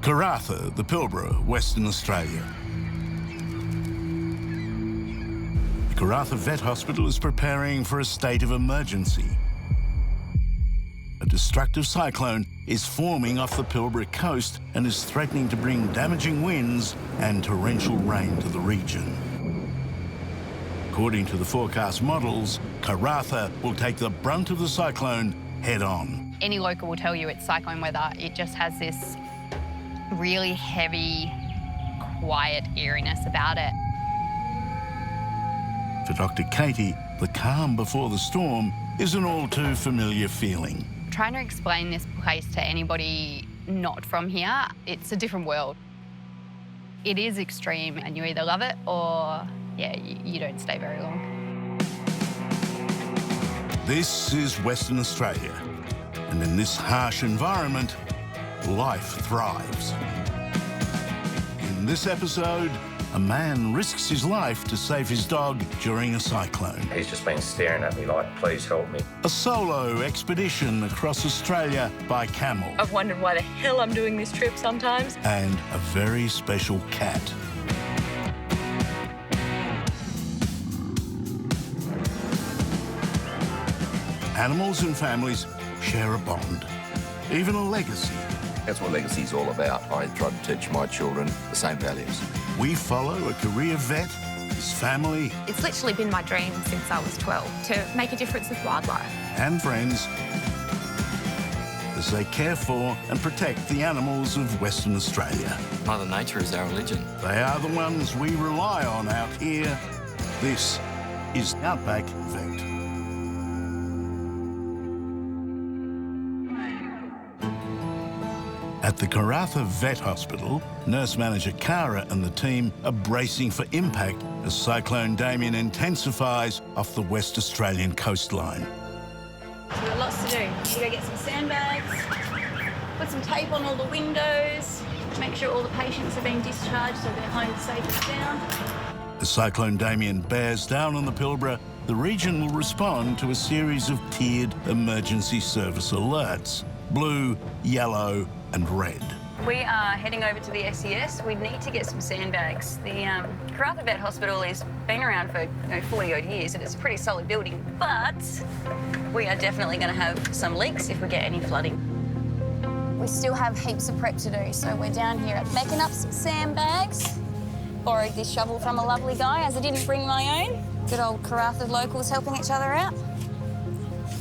Karratha, the Pilbara, Western Australia. The Karratha Vet Hospital is preparing for a state of emergency. A destructive cyclone is forming off the Pilbara coast and is threatening to bring damaging winds and torrential rain to the region. According to the forecast models, Karratha will take the brunt of the cyclone head-on. Any local will tell you it's cyclone weather. It just has this really heavy, quiet eeriness about it. For Dr. Katie, the calm before the storm is an all too familiar feeling. Trying to explain this place to anybody not from here, it's a different world. It is extreme and you either love it or, yeah, you don't stay very long. This is Western Australia, and in this harsh environment, life thrives. In this episode, a man risks his life to save his dog during a cyclone. He's just been staring at me like, please help me. A solo expedition across Australia by Camel. I've wondered why the hell I'm doing this trip sometimes. And a very special cat. Animals and families share a bond, even a legacy. That's what legacy's all about. I try to teach my children the same values. We follow a career vet, his family. It's literally been my dream since I was 12 to make a difference with wildlife. And friends as they care for and protect the animals of Western Australia. Mother Nature is our religion. They are the ones we rely on out here. This is Outback Vet. At the Karratha Vet Hospital, nurse manager Cara and the team are bracing for impact as Cyclone Damian intensifies off the West Australian coastline. So we've got lots to do. We've got to get some sandbags, put some tape on all the windows, make sure all the patients are being discharged so they're home safe and sound. As Cyclone Damian bears down on the Pilbara, the region will respond to a series of tiered emergency service alerts: blue, yellow, and red. We are heading over to the SES. We need to get some sandbags. The Karratha Vet Hospital has been around for 40-odd years and it's a pretty solid building, but we are definitely going to have some leaks if we get any flooding. We still have heaps of prep to do, so we're down here making up some sandbags. Borrowed this shovel from a lovely guy as I didn't bring my own. Good old Karratha locals helping each other out.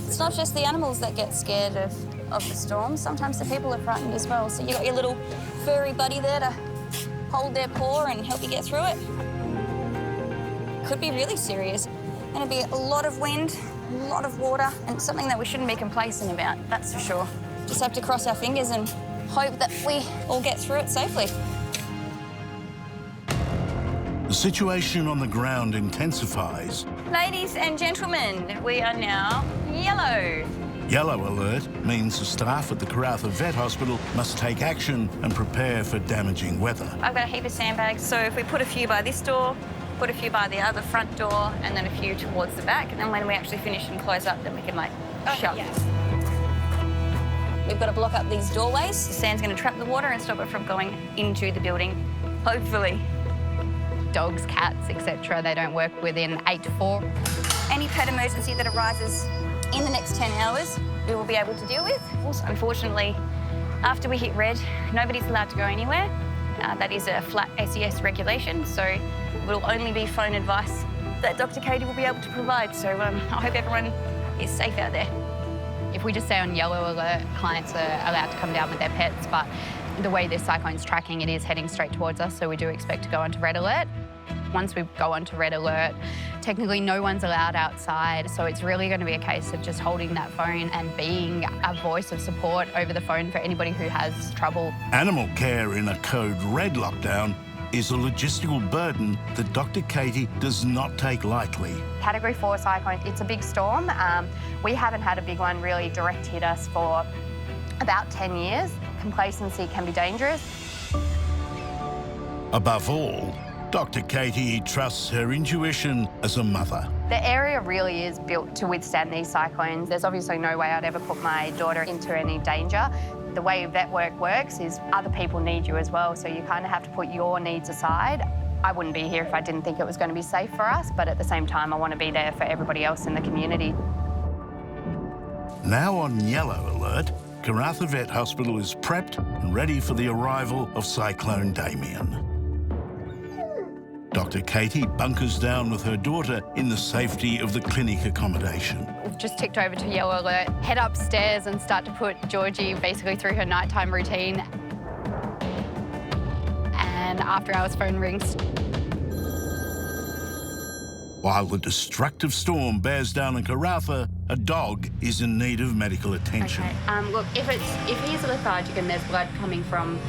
It's not just the animals that get scared of the storm. Sometimes the people are frightened as well. So you've got your little furry buddy there to hold their paw and help you get through it. Could be really serious. Going to be a lot of wind, a lot of water, and something that we shouldn't be complacent about, that's for sure. Just have to cross our fingers and hope that we all get through it safely. The situation on the ground intensifies. Ladies and gentlemen, we are now yellow. Yellow alert means the staff at the Karratha Vet Hospital must take action and prepare for damaging weather. I've got a heap of sandbags, so if we put a few by this door, put a few by the other front door, and then a few towards the back, and then when we actually finish and close up, then we can, shut. Yeah. We've got to block up these doorways. The sand's going to trap the water and stop it from going into the building, hopefully. Dogs, cats, etc., they don't work within 8 to 4. Any pet emergency that arises in the next 10 hours, we will be able to deal with. Unfortunately, after we hit red, nobody's allowed to go anywhere. That is a flat SES regulation, so it will only be phone advice that Dr. Katie will be able to provide. So I hope everyone is safe out there. If we just stay on yellow alert, clients are allowed to come down with their pets, but the way this cyclone's tracking, it is heading straight towards us, so we do expect to go onto red alert. Once we go onto red alert, technically no one's allowed outside, so it's really going to be a case of just holding that phone and being a voice of support over the phone for anybody who has trouble. Animal care in a code red lockdown is a logistical burden that Dr. Katie does not take lightly. Category 4 cyclone, it's a big storm. We haven't had a big one really direct hit us for about 10 years. Complacency can be dangerous. Above all, Dr. Katie trusts her intuition as a mother. The area really is built to withstand these cyclones. There's obviously no way I'd ever put my daughter into any danger. The way vet work works is other people need you as well, so you kind of have to put your needs aside. I wouldn't be here if I didn't think it was going to be safe for us, but at the same time, I want to be there for everybody else in the community. Now on yellow alert, Karratha Vet Hospital is prepped and ready for the arrival of Cyclone Damian. Dr. Katie bunkers down with her daughter in the safety of the clinic accommodation. We've just ticked over to yellow alert, head upstairs and start to put Georgie basically through her nighttime routine. And after hours phone rings. While the destructive storm bears down on Karratha, a dog is in need of medical attention. Okay. Look, if he is lethargic and there's blood coming from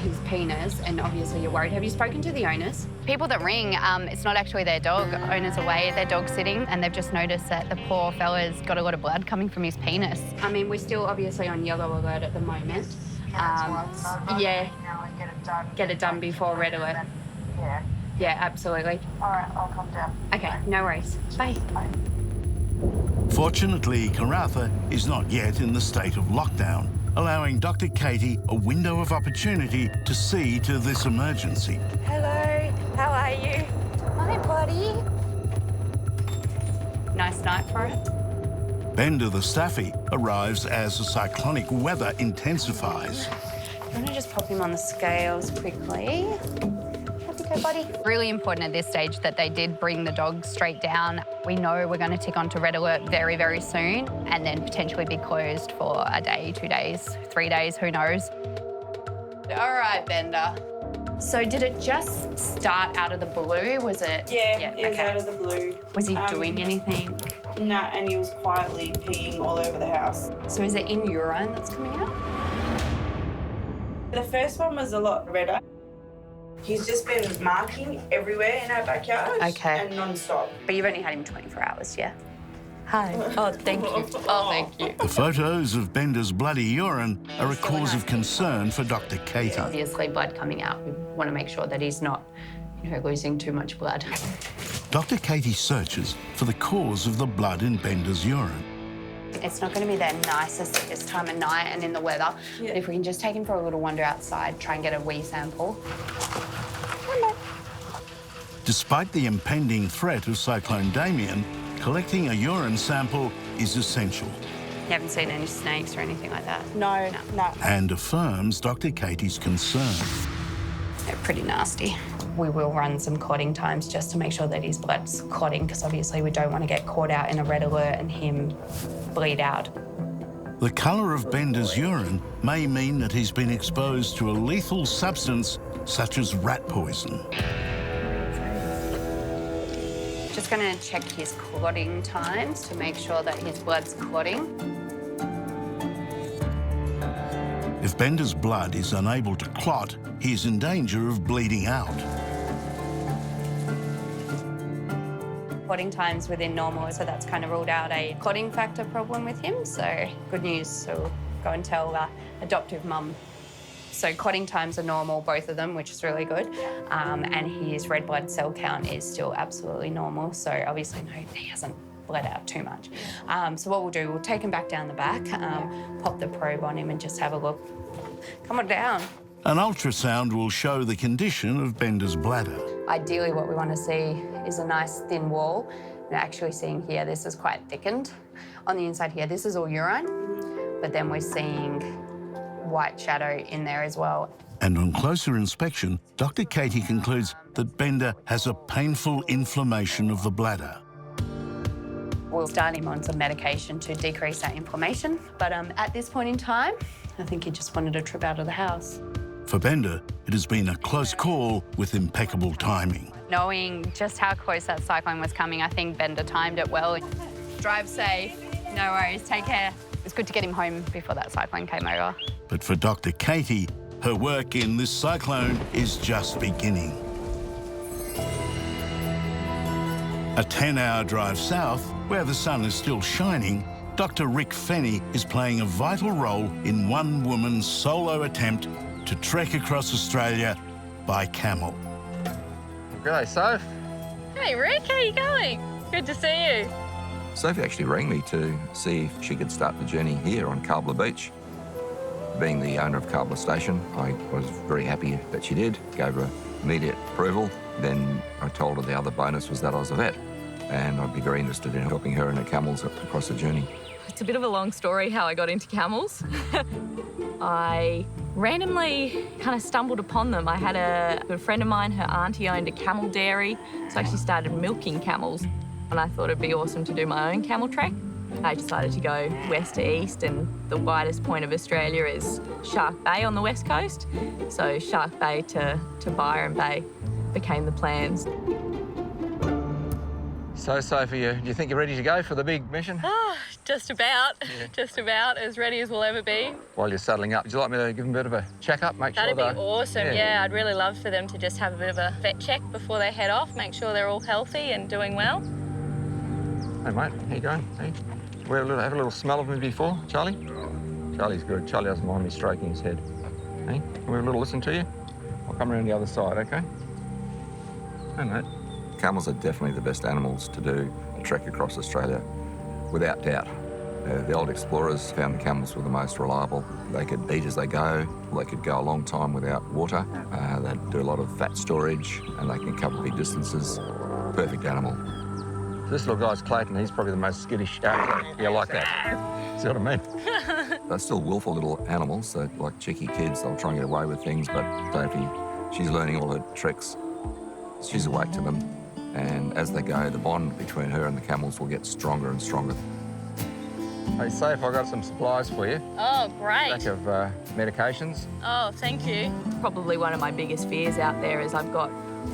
his penis, and obviously you're worried, have you spoken to the owners? People that ring, it's not actually their dog. Owners away, their dog's sitting, and they've just noticed that the poor fella's got a lot of blood coming from his penis. I mean, we're still obviously on yellow alert at the moment. Yeah. Get it done before red alert. Yeah. Yeah, absolutely. All right, I'll come down. Okay, no worries. Bye. Fortunately, Karratha is not yet in the state of lockdown, allowing Dr. Katie a window of opportunity to see to this emergency. Hello, how are you? Hi, buddy. Nice night for it. Bender the Staffy arrives as the cyclonic weather intensifies. I'm gonna just pop him on the scales quickly. Okay, buddy. Really important at this stage that they did bring the dog straight down. We know we're going to tick onto red alert very, very soon and then potentially be closed for a day, 2 days, 3 days, who knows. All right, Bender. So did it just start out of the blue? Was it? Yeah, it was out of the blue. Was he doing anything? No, and he was quietly peeing all over the house. So is it in urine that's coming out? The first one was a lot redder. He's just been marking everywhere in our backyard. Okay. And non-stop. But you've only had him 24 hours, yeah? Hi. Oh, thank you. Oh, thank you. The photos of Bender's bloody urine are a cause of concern for Dr. Katie. Obviously, blood coming out. We want to make sure that he's not, losing too much blood. Dr. Katie searches for the cause of the blood in Bender's urine. It's not going to be their nicest at this time of night and in the weather. Yeah. But if we can just take him for a little wander outside, try and get a wee sample. Despite the impending threat of Cyclone Damian, collecting a urine sample is essential. You haven't seen any snakes or anything like that? No. And affirms Dr. Katie's concern. They're pretty nasty. We will run some clotting times just to make sure that his blood's clotting, because obviously we don't want to get caught out in a red alert and him bleed out. The colour of Bender's urine may mean that he's been exposed to a lethal substance such as rat poison. Just going to check his clotting times to make sure that his blood's clotting. If Bender's blood is unable to clot, he is in danger of bleeding out. Clotting times within normal, so that's kind of ruled out a clotting factor problem with him, so good news. So we'll go and tell adoptive mum. So clotting times are normal, both of them, which is really good. And his red blood cell count is still absolutely normal, so obviously no, he hasn't bled out too much. So what we'll do, we'll take him back down the back, pop the probe on him and just have a look. Come on down. An ultrasound will show the condition of Bender's bladder. Ideally, what we want to see is a nice thin wall. We're actually seeing here, this is quite thickened. On the inside here, this is all urine, but then we're seeing white shadow in there as well. And on closer inspection, Dr. Katie concludes that Bender has a painful inflammation of the bladder. We'll start him on some medication to decrease that inflammation, but at this point in time, I think he just wanted a trip out of the house. For Bender, it has been a close call with impeccable timing. Knowing just how close that cyclone was coming, I think Bender timed it well. Drive safe, no worries, take care. It was good to get him home before that cyclone came over. But for Dr. Katie, her work in this cyclone is just beginning. A 10-hour drive south, where the sun is still shining, Dr. Rick Fenny is playing a vital role in one woman's solo attempt to trek across Australia by camel. G'day, Soph. Hey, Rick, how you going? Good to see you. Sophie actually rang me to see if she could start the journey here on Carbler Beach. Being the owner of Carbler Station, I was very happy that she did, gave her immediate approval. Then I told her the other bonus was that I was a vet, and I'd be very interested in helping her and her camels across the journey. It's a bit of a long story how I got into camels. I randomly kind of stumbled upon them. I had a friend of mine, her auntie owned a camel dairy, so she started milking camels. And I thought it'd be awesome to do my own camel trek. I decided to go west to east, and the widest point of Australia is Shark Bay on the west coast. So Shark Bay to Byron Bay became the plans. So, Sophie, do you think you're ready to go for the big mission? Oh, just about. Yeah. Just about as ready as we'll ever be. While you're settling up, would you like me to give them a bit of a check-up, make That'd sure be awesome, Yeah. yeah. I'd really love for them to just have a bit of a vet check before they head off, make sure they're all healthy and doing well. Hey, mate, how you going? Hey, have a little smell of him before, Charlie? Charlie's good. Charlie doesn't mind me stroking his head. Hey, can we have a little listen to you? I'll come around the other side, OK? Hey, mate. Camels are definitely the best animals to do a trek across Australia, without doubt. The old explorers found the camels were the most reliable. They could eat as they go, they could go a long time without water, they do a lot of fat storage, and they can cover big distances. Perfect animal. This little guy's Clayton, he's probably the most skittish out. Yeah, like that. See what I mean? They're still willful little animals. They're like cheeky kids. They'll try and get away with things, but Sophie, she's learning all her tricks. She's awake to them. And as they go, the bond between her and the camels will get stronger and stronger. Hey, Soph, I've got some supplies for you. Oh, great. A stack of medications. Oh, thank you. Probably one of my biggest fears out there is I've got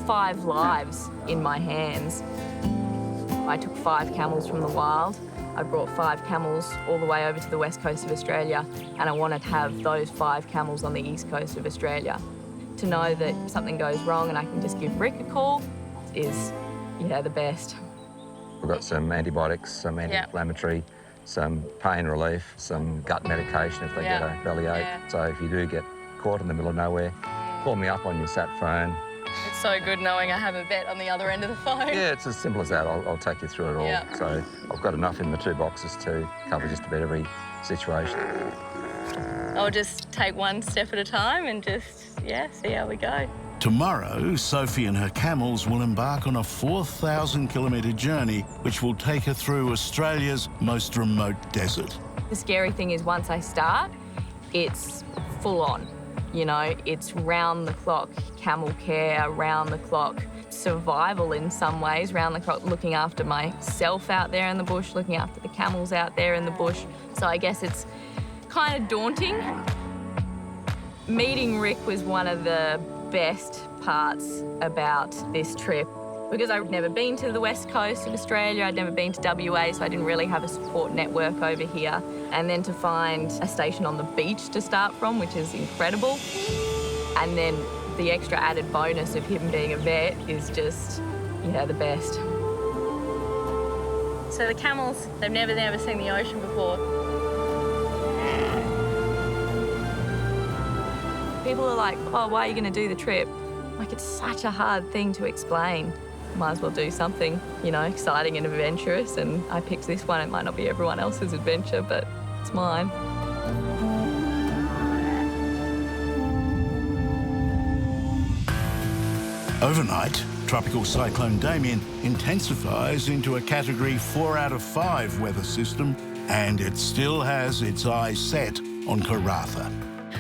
5 lives in my hands. I took 5 camels from the wild. I brought 5 camels all the way over to the west coast of Australia, and I wanted to have those 5 camels on the east coast of Australia. To know that if something goes wrong and I can just give Rick a call is, yeah, the best. We've got some antibiotics, some anti-inflammatory, some pain relief, some gut medication if they get a bellyache. So if you do get caught in the middle of nowhere, call me up on your sat phone. It's so good knowing I have a vet on the other end of the phone. Yeah, it's as simple as that. I'll take you through it all. Yeah. So I've got enough in the 2 boxes to cover just about every situation. I'll just take one step at a time and just, see how we go. Tomorrow, Sophie and her camels will embark on a 4,000-kilometre journey, which will take her through Australia's most remote desert. The scary thing is once I start, it's full on. You know, it's round the clock camel care, round the clock survival in some ways, round the clock looking after myself out there in the bush, looking after the camels out there in the bush. So I guess it's kind of daunting. Meeting Rick was one of the best parts about this trip because I'd never been to the west coast of Australia, I'd never been to WA, so I didn't really have a support network over here. And then to find a station on the beach to start from, which is incredible. And then the extra added bonus of him being a vet is just, the best. So the camels, they've never seen the ocean before. People are like, oh, why are you going to do the trip? Like, it's such a hard thing to explain. Might as well do something, exciting and adventurous. And I picked this one. It might not be everyone else's adventure, but it's mine. Overnight, Tropical Cyclone Damian intensifies into a Category 4 out of 5 weather system, and it still has its eyes set on Karratha.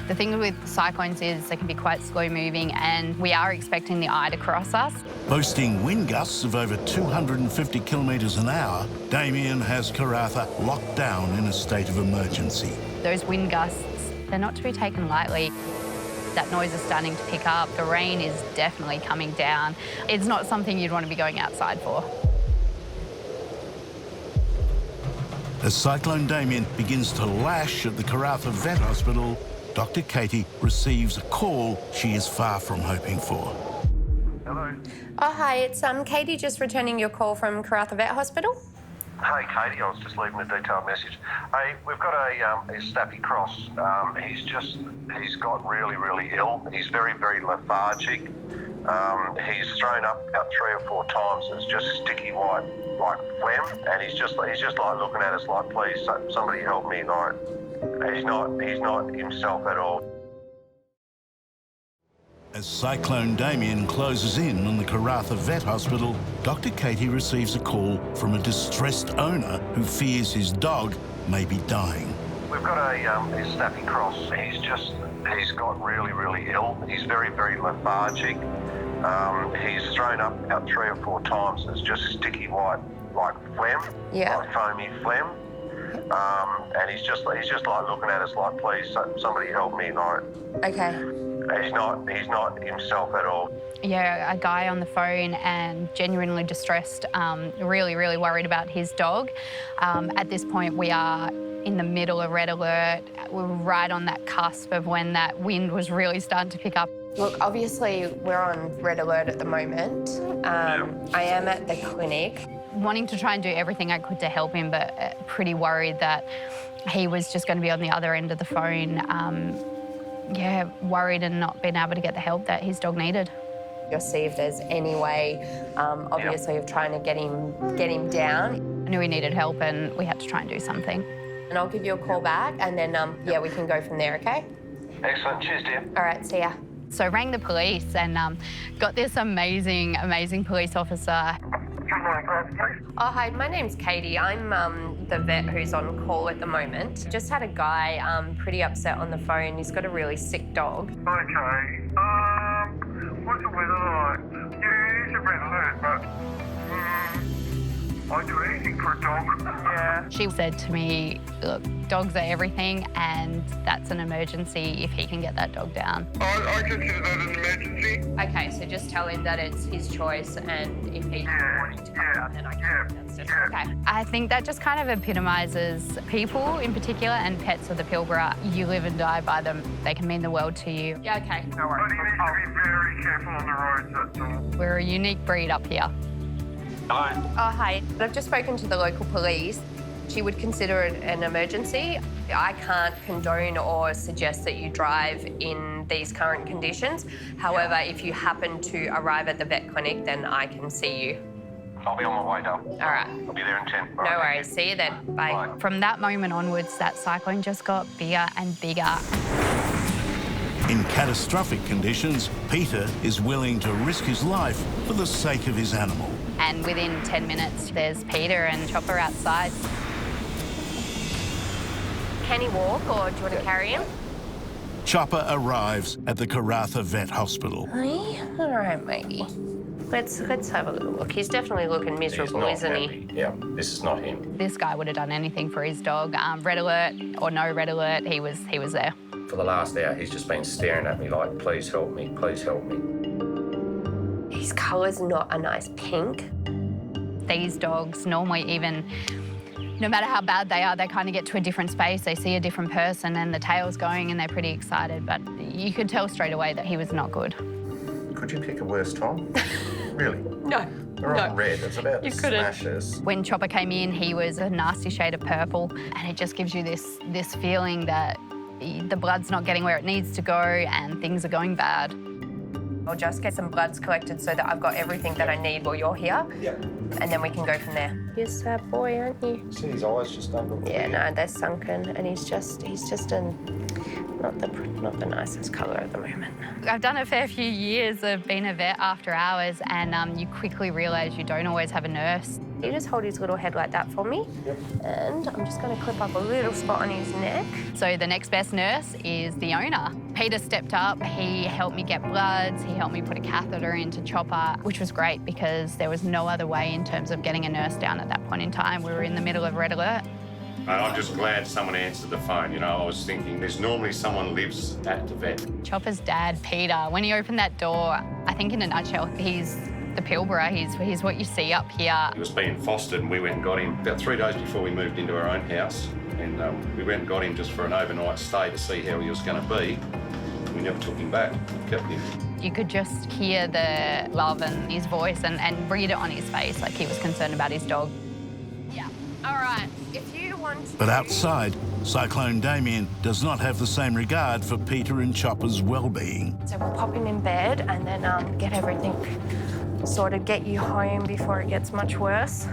The thing with cyclones is they can be quite slow-moving, and we are expecting the eye to cross us. Boasting wind gusts of over 250 kilometres an hour, Damian has Karratha locked down in a state of emergency. Those wind gusts, they're not to be taken lightly. That noise is starting to pick up. The rain is definitely coming down. It's not something you'd want to be going outside for. As Cyclone Damian begins to lash at the Karratha Vet Hospital, Dr. Katie receives a call she is far from hoping for. Hello. Oh, hi, it's Katie, just returning your call from Karratha Vet Hospital. Hey, Katie, I was just leaving a detailed message. Hey, we've got a Snappy Cross. He's got really, really ill. He's very, very lethargic. He's thrown up about 3 or 4 times. It's just sticky white, like phlegm, and he's just like looking at us like, please, somebody help me. Like, he's not himself at all. As Cyclone Damian closes in on the Karratha Vet Hospital, Dr. Katie receives a call from a distressed owner who fears his dog may be dying. We've got a snappy cross. He's got really ill. He's very lethargic. He's thrown up about 3 or 4 times. It's just sticky white, like phlegm, like foamy phlegm. And he's just like looking at us like, please, somebody help me. Like, Okay. He's not himself at all. Yeah, a guy on the phone and genuinely distressed, really worried about his dog. At this point, we are in the middle of red alert. We're right on that cusp of when that wind was really starting to pick up. Look, obviously, we're on red alert at the moment. I am at the clinic. Wanting to try and do everything I could to help him, but pretty worried that he was just going to be on the other end of the phone. Worried and not being able to get the help that his dog needed. You'll see if there's any way, obviously, of trying to get him down. I knew he needed help and we had to try and do something. And I'll give you a call back and then, we can go from there, okay? Excellent. Cheers, dear. All right, see ya. So I rang the police and got this amazing police officer. Oh, hi, my name's Katie. I'm the vet who's on call at the moment. Just had a guy pretty upset on the phone. He's got a really sick dog. Okay. What's the weather like? Yeah, it is a red alert, but I'd do anything for a dog. Yeah. She said to me, look, dogs are everything and that's an emergency if he can get that dog down. I consider that an emergency. Okay, so just tell him that it's his choice and if he's wanting to come down, then I can. That's just okay. I think that just kind of epitomises people in particular and pets of the Pilbara. You live and die by them. They can mean the world to you. Yeah, okay, no worries. But he needs to be very careful on the roads, that's all. We're a unique breed up here. Hi. Oh, hi. I've just spoken to the local police. She would consider it an emergency. I can't condone or suggest that you drive in these current conditions. However, if you happen to arrive at the vet clinic, then I can see you. I'll be on my way, Dale. All right. I'll be there in 10. No worries. See you then. Bye. From that moment onwards, that cyclone just got bigger and bigger. In catastrophic conditions, Peter is willing to risk his life for the sake of his animal. And within 10 minutes, there's Peter and Chopper outside. Can he walk or do you want to carry him? Chopper arrives at the Karratha Vet Hospital. Hi. All right, matey. Let's have a little look. He's definitely looking miserable, isn't he? Yeah, this is not him. This guy would have done anything for his dog. Red alert or no red alert, he was there. For the last hour, he's just been staring at me like, please help me, please help me. His colour's not a nice pink. These dogs normally even, no matter how bad they are, they kind of get to a different space. They see a different person and the tail's going and they're pretty excited. But you could tell straight away that he was not good. Could you pick a worse time? Really? No. We're on red. It's about to smash us. When Chopper came in, he was a nasty shade of purple, and it just gives you this feeling that the blood's not getting where it needs to go and things are going bad. I'll just get some bloods collected so that I've got everything that I need while you're here. Yep. And then we can go from there. You're a sad boy, aren't you? See his eyes just under. Yeah, no, they're sunken, and he's just not the nicest colour at the moment. I've done a fair few years of being a vet after hours, and you quickly realise you don't always have a nurse. You just hold his little head like that for me. Yep. And I'm just going to clip up a little spot on his neck. So the next best nurse is the owner. Peter stepped up, he helped me get bloods, he helped me put a catheter into Chopper, which was great because there was no other way in terms of getting a nurse down at that point in time. We were in the middle of red alert. I'm just glad someone answered the phone. You know, I was thinking there's normally someone lives at the vet. Chopper's dad, Peter, when he opened that door, I think in a nutshell, he's the Pilbara. He's what you see up here. He was being fostered and we went and got him about 3 days before we moved into our own house. And we went and got him just for an overnight stay to see how he was going to be. We never took him back, we kept him. You could just hear the love in his voice and read it on his face, like he was concerned about his dog. Yeah. All right. If you want But outside, Cyclone Damian does not have the same regard for Peter and Chopper's well-being. So we'll pop him in bed and then get everything sorted, get you home before it gets much worse.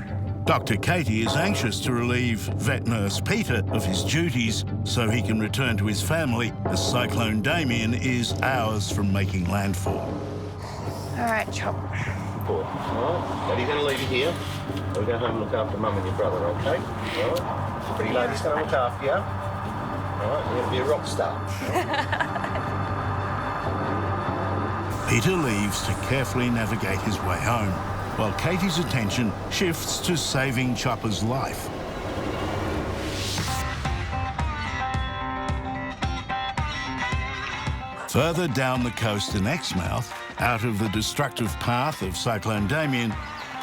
Dr. Katie is anxious to relieve vet nurse Peter of his duties so he can return to his family as Cyclone Damian is hours from making landfall. All right, Chop. Good. All right. Daddy's going to leave you here. We'll go home and look after Mum and your brother, OK? All right. Pretty lady's going to look after you. All right, you're going to be a rock star. Peter leaves to carefully navigate his way home, while Katie's attention shifts to saving Chopper's life. Further down the coast in Exmouth, out of the destructive path of Cyclone Damian,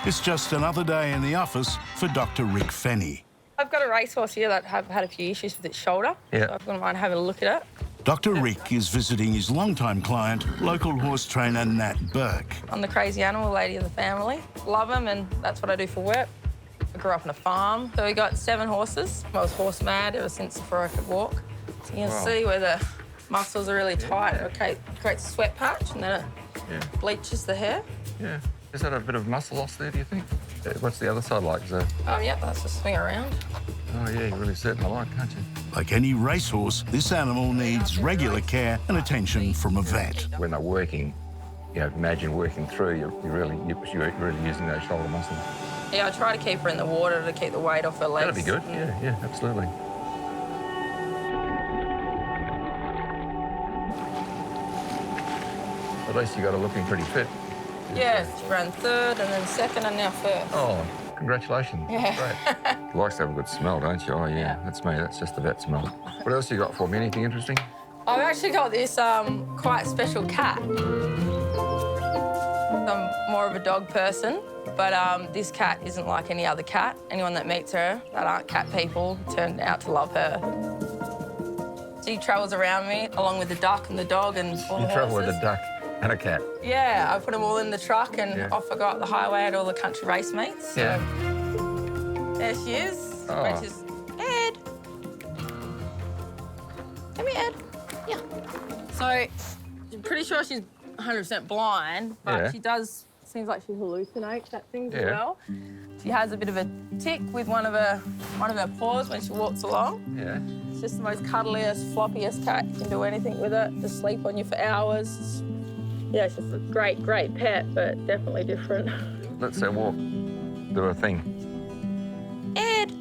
it's just another day in the office for Dr. Rick Fenny. I've got a racehorse here that have had a few issues with its shoulder. Yeah. So I wouldn't mind having a look at it. Dr. Rick is visiting his longtime client, local horse trainer Nat Burke. I'm the crazy animal lady of the family. Love them, and that's what I do for work. I grew up on a farm, so we got 7 horses. I was horse mad ever since before I could walk. So you can see where the muscles are really tight. It creates a sweat patch, and then it bleaches the hair. Yeah. Is that a bit of muscle loss there, do you think? What's the other side like? Is that... Oh, yeah, that's just swing around. Oh, yeah, you really set my light, can't you? Like any racehorse, this animal needs regular care and attention from a vet. When they're working, you know, imagine working through, you're really using those shoulder muscles. Yeah, I try to keep her in the water to keep the weight off her legs. That'd be good, yeah, absolutely. At least you got her looking pretty fit. Yeah, she ran 3rd and then 2nd and now 1st. Oh, congratulations. Yeah. Great. Likes to have a good smell, don't you? Oh, yeah, that's me. That's just the vet smell. What else you got for me? Anything interesting? I've actually got this quite special cat. I'm more of a dog person, but this cat isn't like any other cat. Anyone that meets her that aren't cat people turn out to love her. She travels around me along with the duck and the dog and all the horses. You travel with a duck and a cat? Yeah, I put them all in the truck and off I go up the highway at all the country race meets. Yeah. There she is. Oh. Which is Ed. Come here, Ed. Yeah. So, I'm pretty sure she's 100% blind, but she does, seems like she hallucinates at things as well. She has a bit of a tick with one of her paws when she walks along. Yeah. It's just the most cuddliest, floppiest cat. You can do anything with it. Just sleep on you for hours. Yeah, it's just a great, great pet, but definitely different. Let's say walk. Do a thing. Ed!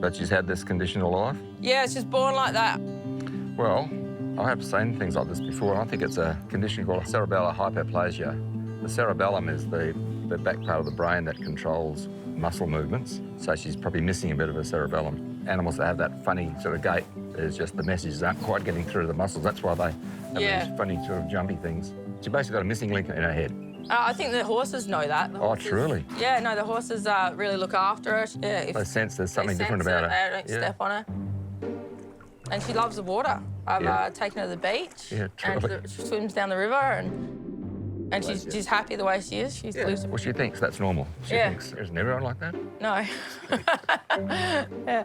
But she's had this condition all life? Yeah, she's born like that. Well, I have seen things like this before. I think it's a condition called cerebellar hyperplasia. The cerebellum is the back part of the brain that controls muscle movements. So she's probably missing a bit of her cerebellum. Animals that have that funny sort of gait, there's just the messages aren't quite getting through to the muscles. That's why they have these funny sort of jumpy things. She basically got a missing link in her head. I think the horses know that. Oh, truly? Yeah, no, the horses really look after her. Yeah, if they sense there's something different about her. They don't step on her. And she loves the water. I've taken her to the beach. Yeah, truly. And she swims down the river and she's happy the way she is. She's loose. Well, she thinks that's normal. She thinks, isn't everyone like that? No. Yeah.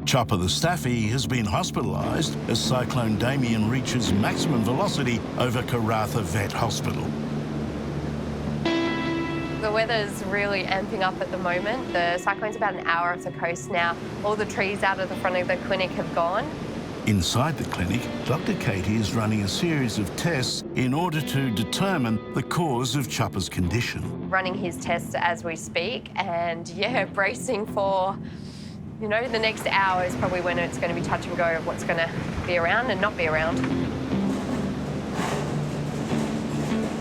Chopper the Staffy has been hospitalised as Cyclone Damian reaches maximum velocity over Karratha Vet Hospital. The weather's really amping up at the moment. The cyclone's about an hour off the coast now. All the trees out of the front of the clinic have gone. Inside the clinic, Dr. Katie is running a series of tests in order to determine the cause of Chopper's condition. Running his tests as we speak and, bracing for, the next hour is probably when it's going to be touch and go of what's going to be around and not be around.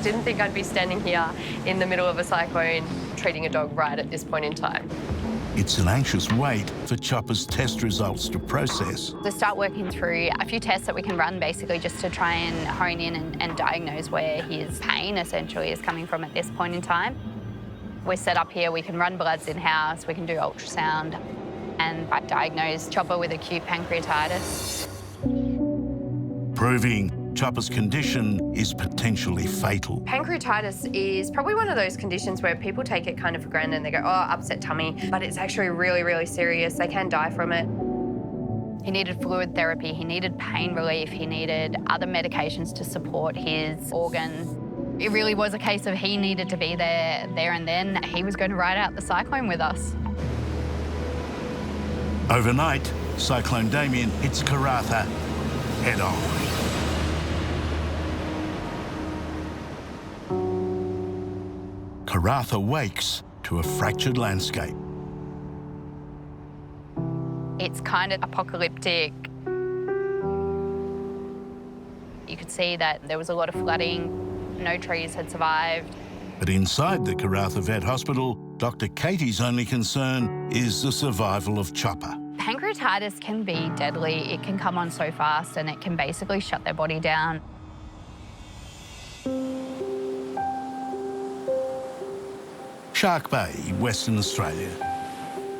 Didn't think I'd be standing here in the middle of a cyclone treating a dog right at this point in time. It's an anxious wait for Chopper's test results to process. To start working through a few tests that we can run basically just to try and hone in and diagnose where his pain essentially is coming from at this point in time. We're set up here, we can run bloods in-house, we can do ultrasound and diagnose Chopper with acute pancreatitis. Proving Chopper's condition is potentially fatal. Pancreatitis is probably one of those conditions where people take it kind of for granted and they go, oh, upset tummy, but it's actually really, really serious. They can die from it. He needed fluid therapy, he needed pain relief, he needed other medications to support his organs. It really was a case of he needed to be there and then. He was going to ride out the cyclone with us. Overnight, Cyclone Damian hits Karratha head-on. Karratha wakes to a fractured landscape. It's kind of apocalyptic. You could see that there was a lot of flooding, no trees had survived. But inside the Karratha Vet Hospital, Dr. Katie's only concern is the survival of Chopper. Pancreatitis can be deadly. It can come on so fast and it can basically shut their body down. Shark Bay, Western Australia.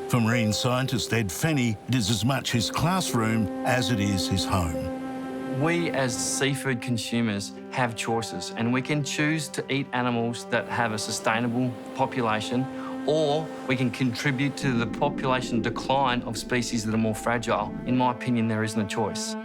For marine scientist Ed Fenny, it is as much his classroom as it is his home. We as seafood consumers have choices, and we can choose to eat animals that have a sustainable population, or we can contribute to the population decline of species that are more fragile. In my opinion, there isn't a choice.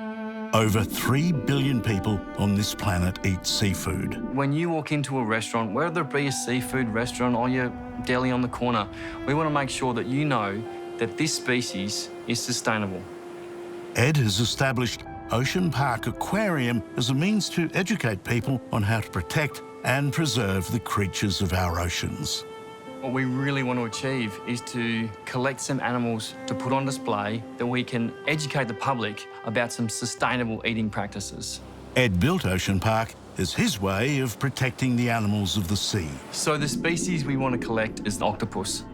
Over 3 billion people on this planet eat seafood. When you walk into a restaurant, whether it be a seafood restaurant or your deli on the corner, we want to make sure that you know that this species is sustainable. Ed has established Ocean Park Aquarium as a means to educate people on how to protect and preserve the creatures of our oceans. What we really want to achieve is to collect some animals to put on display that we can educate the public about some sustainable eating practices. Ed built Ocean Park as his way of protecting the animals of the sea. So the species we want to collect is the octopus.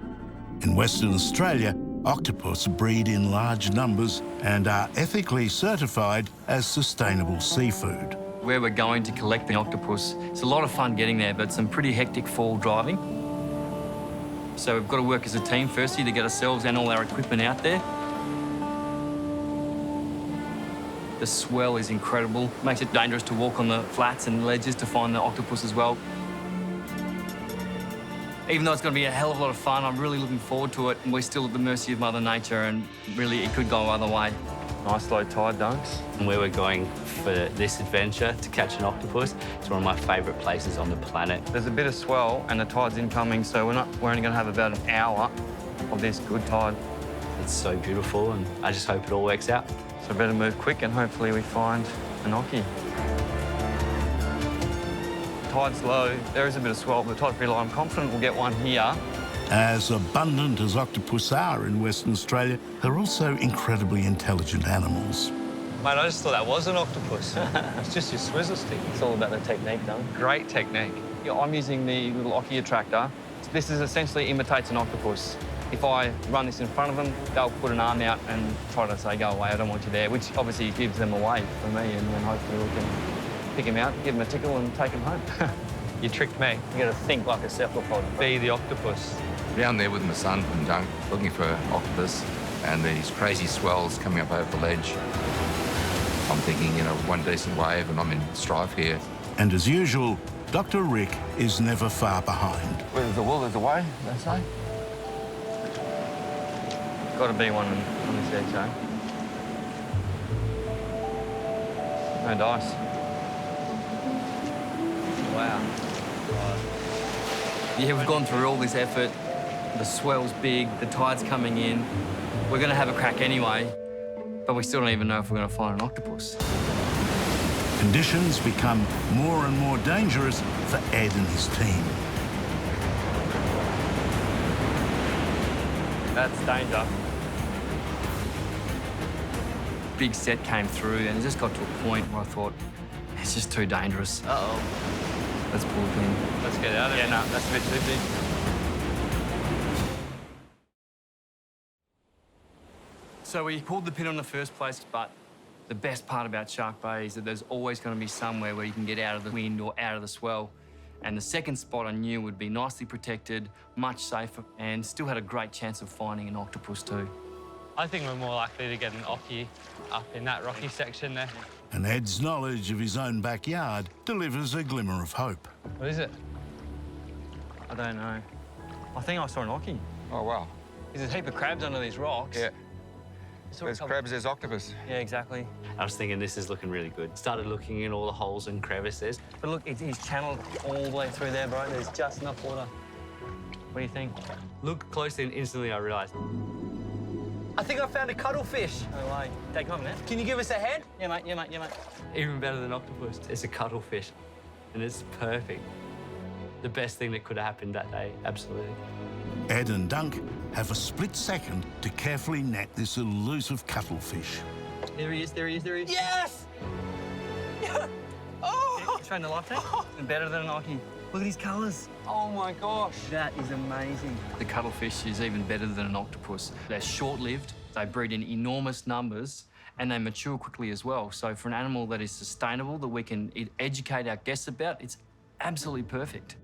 In Western Australia, octopus breed in large numbers and are ethically certified as sustainable seafood. Where we're going to collect the octopus, it's a lot of fun getting there, but some pretty hectic fall driving. So we've got to work as a team firstly to get ourselves and all our equipment out there. The swell is incredible. Makes it dangerous to walk on the flats and ledges to find the octopus as well. Even though it's going to be a hell of a lot of fun, I'm really looking forward to it. And we're still at the mercy of Mother Nature, and really it could go either way. Nice low tide, dunks. And where we're going for this adventure to catch an octopus, it's one of my favourite places on the planet. There's a bit of swell and the tide's incoming, so we're only going to have about an hour of this good tide. It's so beautiful, and I just hope it all works out. So better move quick, and hopefully we find an ockie. Tide's low, there is a bit of swell, but the tide's pretty low. I'm confident we'll get one here. As abundant as octopus are in Western Australia, they're also incredibly intelligent animals. Mate, I just thought that was an octopus. It's just your swizzle stick. It's all about the technique, though. Great technique. Yeah, I'm using the little ockie attractor. This is essentially imitates an octopus. If I run this in front of them, they'll put an arm out and try to say, go away, I don't want you there, which obviously gives them away for me, and then hopefully we can pick him out, give him a tickle and take him home. You tricked me. You got to think like a cephalopod. Be the octopus. Down there with my son and Dunk, looking for octopus, and these crazy swells coming up over the ledge. I'm thinking, you know, one decent wave and I'm in strife here. And as usual, Dr. Rick is never far behind. Where there's a will, there's a way, they say. Got to be one on this edge, eh? No dice. Wow. Yeah, we've gone through all this effort. The swell's big, the tide's coming in. We're going to have a crack anyway, but we still don't even know if we're going to find an octopus. Conditions become more and more dangerous for Ed and his team. That's danger. Big set came through, and it just got to a point where I thought, it's just too dangerous. Uh-oh. Let's pull the pin. Let's get out of here. Yeah, no, that's a bit too big. So we pulled the pin on the first place, but the best part about Shark Bay is that there's always going to be somewhere where you can get out of the wind or out of the swell. And the second spot I knew would be nicely protected, much safer, and still had a great chance of finding an octopus too. I think we're more likely to get an Ockie up in that rocky section there. And Ed's knowledge of his own backyard delivers a glimmer of hope. What is it? I don't know. I think I saw an Ockie. Oh, wow. There's a heap of crabs under these rocks. Yeah. There's crabs, there's octopus. Yeah, exactly. I was thinking this is looking really good. Started looking in all the holes and crevices. But look, he's channeled all the way through there, bro. There's just enough water. What do you think? Look closely and instantly I realised. I think I found a cuttlefish. No way. Take on, man. Can you give us a head? Yeah, mate, yeah, mate, yeah, mate. Even better than octopus. It's a cuttlefish, and it's perfect. The best thing that could have happened that day, absolutely. Ed and Dunk have a split second to carefully net this elusive cuttlefish. There he is, there he is, there he is. Yes! Oh! He's trying the life tank. And better than an Ockie. Look at his colours. Oh my gosh. That is amazing. The cuttlefish is even better than an octopus. They're short-lived, they breed in enormous numbers, and they mature quickly as well. So for an animal that is sustainable, that we can educate our guests about, it's absolutely perfect.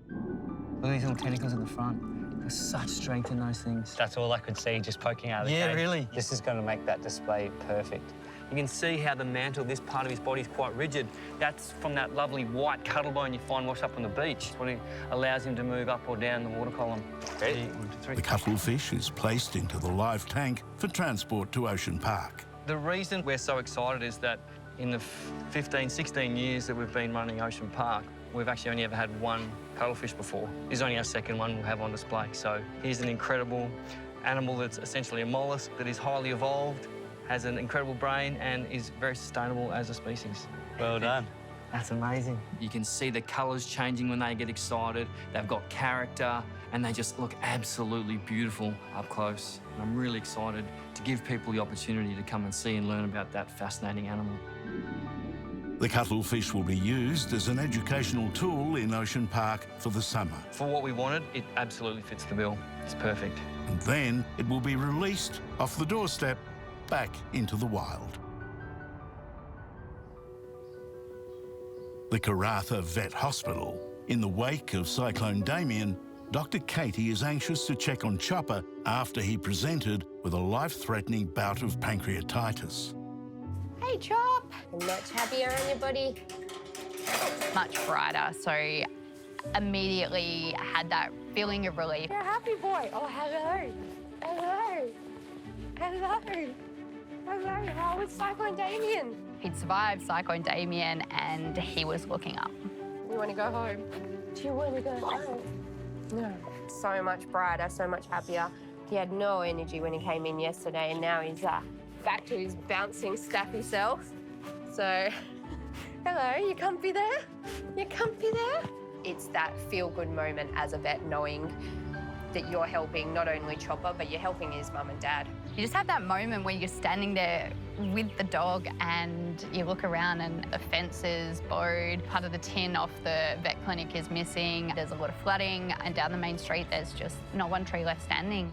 Look at these little tentacles at the front. There's such strength in those things. That's all I could see just poking out of the cage. Yeah, really. This is going to make that display perfect. You can see how the mantle, this part of his body, is quite rigid. That's from that lovely white cuttlebone you find washed up on the beach. It's what allows him to move up or down the water column. Ready? 1, 2, 3. The cuttlefish is placed into the live tank for transport to Ocean Park. The reason we're so excited is that in the 15, 16 years that we've been running Ocean Park, we've actually only ever had one cuttlefish before. This is only our second one we'll have on display. So here's an incredible animal that's essentially a mollusk that is highly evolved, has an incredible brain and is very sustainable as a species. Well done. That's amazing. You can see the colours changing when they get excited. They've got character and they just look absolutely beautiful up close. And I'm really excited to give people the opportunity to come and see and learn about that fascinating animal. The cuttlefish will be used as an educational tool in Ocean Park for the summer. For what we wanted, it absolutely fits the bill. It's perfect. And then it will be released off the doorstep back into the wild. The Karratha Vet Hospital. In the wake of Cyclone Damian, Dr. Katie is anxious to check on Chopper after he presented with a life-threatening bout of pancreatitis. Hey, Chop. Much happier on your body. Much brighter, so immediately had that feeling of relief. You're a happy boy. Oh, hello. Hello. Hello. Hello. How was Cyclone Damian? He'd survived Cyclone Damian and he was looking up. You want to go home? Do you want to go home? No. So much brighter, so much happier. He had no energy when he came in yesterday, and now he's back to his bouncing, staffy self. So, hello, you comfy there? You comfy there? It's that feel-good moment as a vet, knowing that you're helping not only Chopper, but you're helping his mum and dad. You just have that moment where you're standing there with the dog and you look around and the fence is bowed, part of the tin off the vet clinic is missing, there's a lot of flooding, and down the main street there's just not one tree left standing.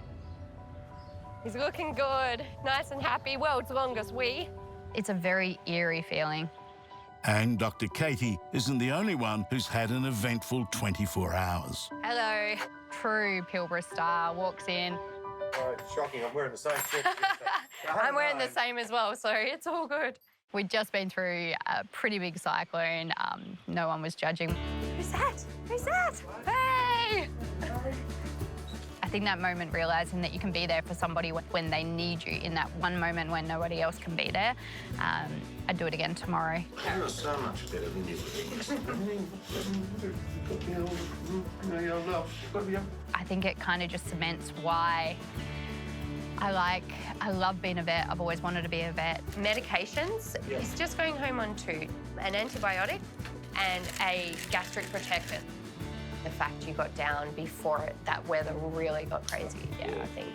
He's looking good, nice and happy, world's longest wee. It's a very eerie feeling. And Dr. Katie isn't the only one who's had an eventful 24 hours. Hello. True Pilbara star walks in. Oh, it's shocking, I'm wearing the same shirt. I'm wearing the same as well, so it's all good. We'd just been through a pretty big cyclone. No one was judging. Who's that? Who's that? Hey! I think that moment, realising that you can be there for somebody when they need you, in that one moment when nobody else can be there, I'd do it again tomorrow. You're so much better than you. I think it kind of just cements why I love being a vet. I've always wanted to be a vet. Medications, he's just going home on 2, an antibiotic and a gastric protectant. The fact you got down before that weather really got crazy. Yeah, I think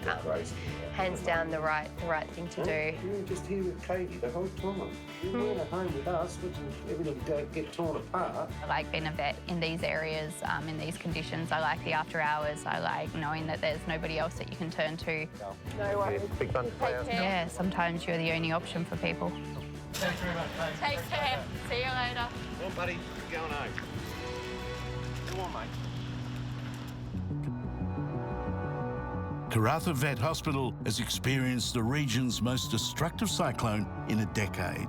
hands down the right thing to do. You were just here with Katie the whole time. You weren't at home with us, watching everything get torn apart. I like being a vet in these areas, in these conditions. I like the after hours. I like knowing that there's nobody else that you can turn to. No worries. Big fun to play out. Yeah, sometimes you're the only option for people. Thanks very much. Take care. See you later. Come on, buddy. You're going home. Come on, mate. Karratha Vet Hospital has experienced the region's most destructive cyclone in a decade.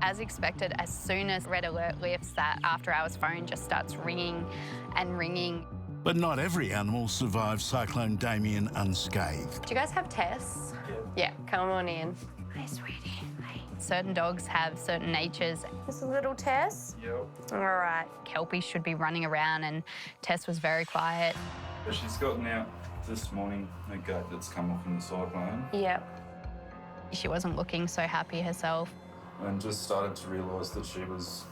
As expected, as soon as red alert lifts, that after-hours phone just starts ringing and ringing. But not every animal survives Cyclone Damian unscathed. Do you guys have Tess? Yeah, come on in. Hi, sweetie. Hi. Certain dogs have certain natures. This is little Tess? Yep. All right. Kelpies should be running around, and Tess was very quiet. But she's gotten out this morning, her gate that's come off in the cyclone. Yep. She wasn't looking so happy herself. And just started to realise that she was...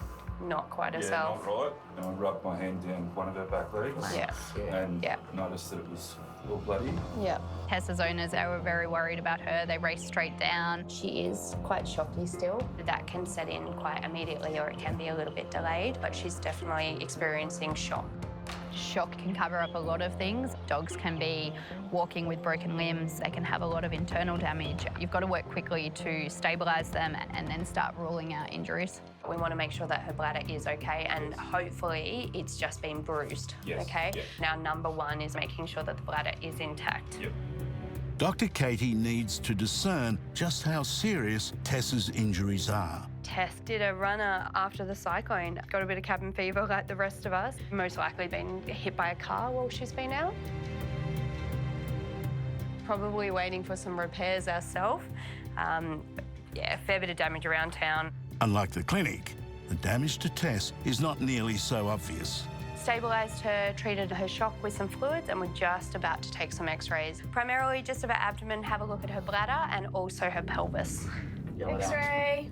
Not quite herself. Yeah, not right. And I rubbed my hand down one of her back legs. Yeah. And noticed that it was all bloody. Yeah. Tess's owners, they were very worried about her. They raced straight down. She is quite shocky still. That can set in quite immediately, or it can be a little bit delayed, but she's definitely experiencing shock. Shock can cover up a lot of things. Dogs can be walking with broken limbs. They can have a lot of internal damage. You've got to work quickly to stabilise them and then start ruling out injuries. We want to make sure that her bladder is okay, and hopefully it's just been bruised, okay? Yep. Now, number one is making sure that the bladder is intact. Yep. Dr. Katie needs to discern just how serious Tess's injuries are. Tess did a runner after the cyclone, got a bit of cabin fever like the rest of us. Most likely been hit by a car while she's been out. Probably waiting for some repairs ourselves. Yeah, a fair bit of damage around town. Unlike the clinic, the damage to Tess is not nearly so obvious. Stabilised her, treated her shock with some fluids, and we're just about to take some x-rays. Primarily just of her abdomen, have a look at her bladder and also her pelvis. X-ray.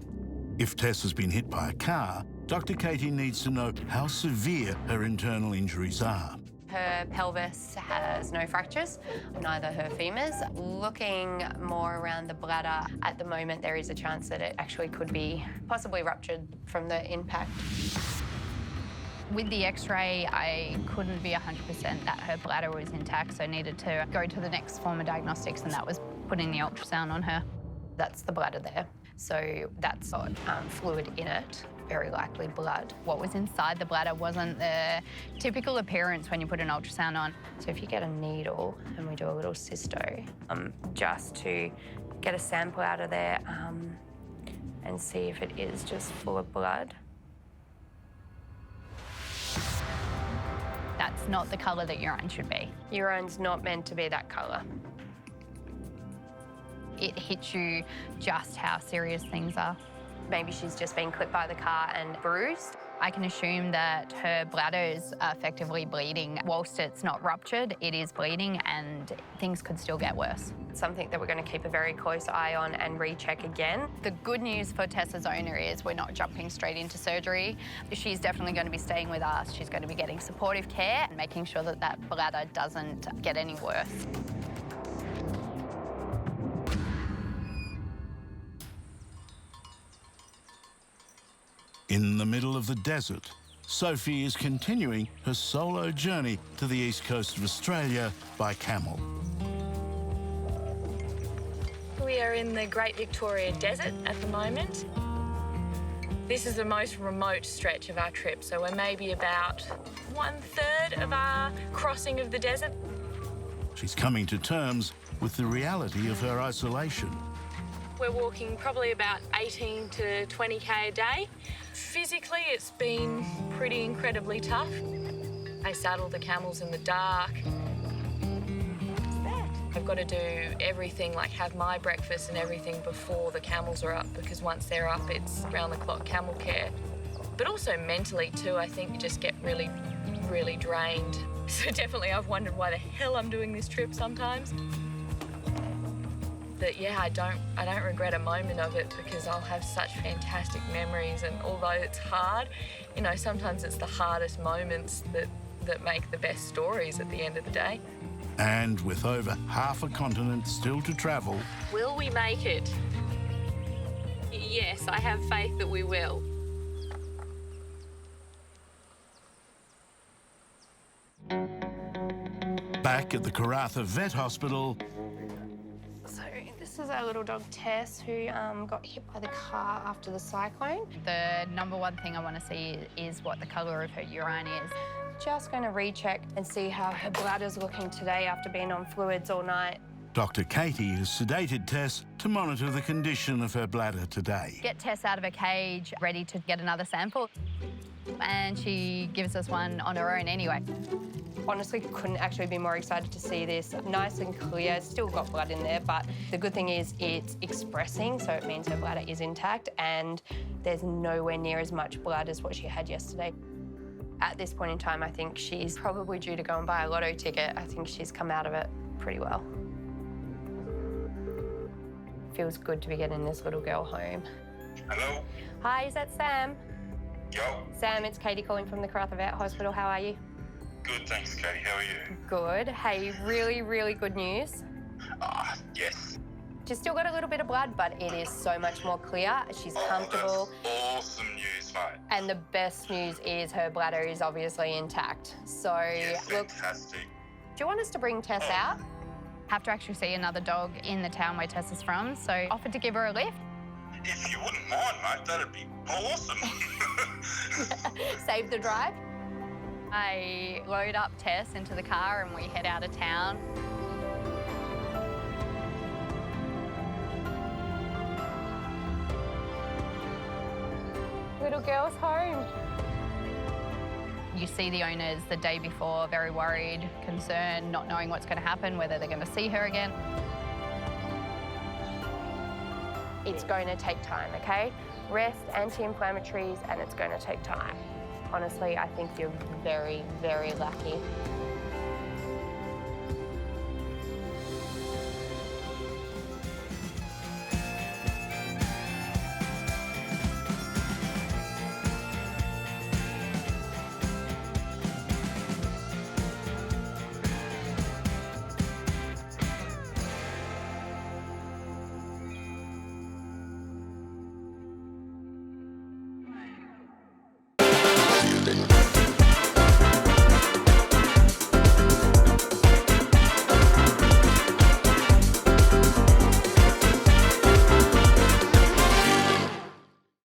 If Tess has been hit by a car, Dr. Katie needs to know how severe her internal injuries are. Her pelvis has no fractures, neither her femurs. Looking more around the bladder, at the moment there is a chance that it actually could be possibly ruptured from the impact. With the x-ray, I couldn't be 100% that her bladder was intact, so I needed to go to the next form of diagnostics, and that was putting the ultrasound on her. That's the bladder there. So that's got fluid in it, very likely blood. What was inside the bladder wasn't the typical appearance when you put an ultrasound on. So if you get a needle and we do a little cysto, just to get a sample out of there and see if it is just full of blood. That's not the colour that urine should be. Urine's not meant to be that colour. It hits you just how serious things are. Maybe she's just been clipped by the car and bruised. I can assume that her bladder is effectively bleeding. Whilst it's not ruptured, it is bleeding and things could still get worse. It's something that we're going to keep a very close eye on and recheck again. The good news for Tess's owner is we're not jumping straight into surgery. She's definitely going to be staying with us. She's going to be getting supportive care and making sure that that bladder doesn't get any worse. In the middle of the desert, Sophie is continuing her solo journey to the east coast of Australia by camel. We are in the Great Victoria Desert at the moment. This is the most remote stretch of our trip, so we're maybe about 1/3 of our crossing of the desert. She's coming to terms with the reality of her isolation. We're walking probably about 18 to 20k a day. Physically, it's been pretty incredibly tough. I saddle the camels in the dark. I've got to do everything, like have my breakfast and everything before the camels are up, because once they're up, it's round-the-clock camel care. But also mentally too, I think you just get really, really drained. So definitely I've wondered why the hell I'm doing this trip sometimes. But yeah, I don't regret a moment of it, because I'll have such fantastic memories, and although it's hard, you know, sometimes it's the hardest moments that make the best stories at the end of the day. And with over half a continent still to travel... Will we make it? Yes, I have faith that we will. Back at the Karratha Vet Hospital... So this is our little dog Tess, who got hit by the car after the cyclone. The number one thing I want to see is what the colour of her urine is. Just going to recheck and see how her bladder's looking today after being on fluids all night. Dr. Katie has sedated Tess to monitor the condition of her bladder today. Get Tess out of her cage, ready to get another sample. And she gives us one on her own anyway. Honestly, couldn't actually be more excited to see this. Nice and clear, still got blood in there, but the good thing is it's expressing, so it means her bladder is intact and there's nowhere near as much blood as what she had yesterday. At this point in time, I think she's probably due to go and buy a lotto ticket. I think she's come out of it pretty well. Feels good to be getting this little girl home. Hello? Hi, is that Sam? Yo. Sam, it's Katie calling from the Karratha Vet Hospital. How are you? Good, thanks, Katie. How are you? Good. Hey, really, really good news. Yes. She's still got a little bit of blood, but it is so much more clear. She's comfortable. That's awesome news, mate. And the best news is her bladder is obviously intact. So, Yes, look, fantastic. do you want us to bring Tess out? Have to actually see another dog in the town where Tess is from, so offered to give her a lift. If you wouldn't mind, mate, that'd be awesome. Save the drive? I load up Tess into the car and we head out of town. Little girl's home. You see the owners the day before, very worried, concerned, not knowing what's going to happen, whether they're going to see her again. It's going to take time, okay? Rest, anti-inflammatories, and it's going to take time. Honestly, I think you're very, very lucky.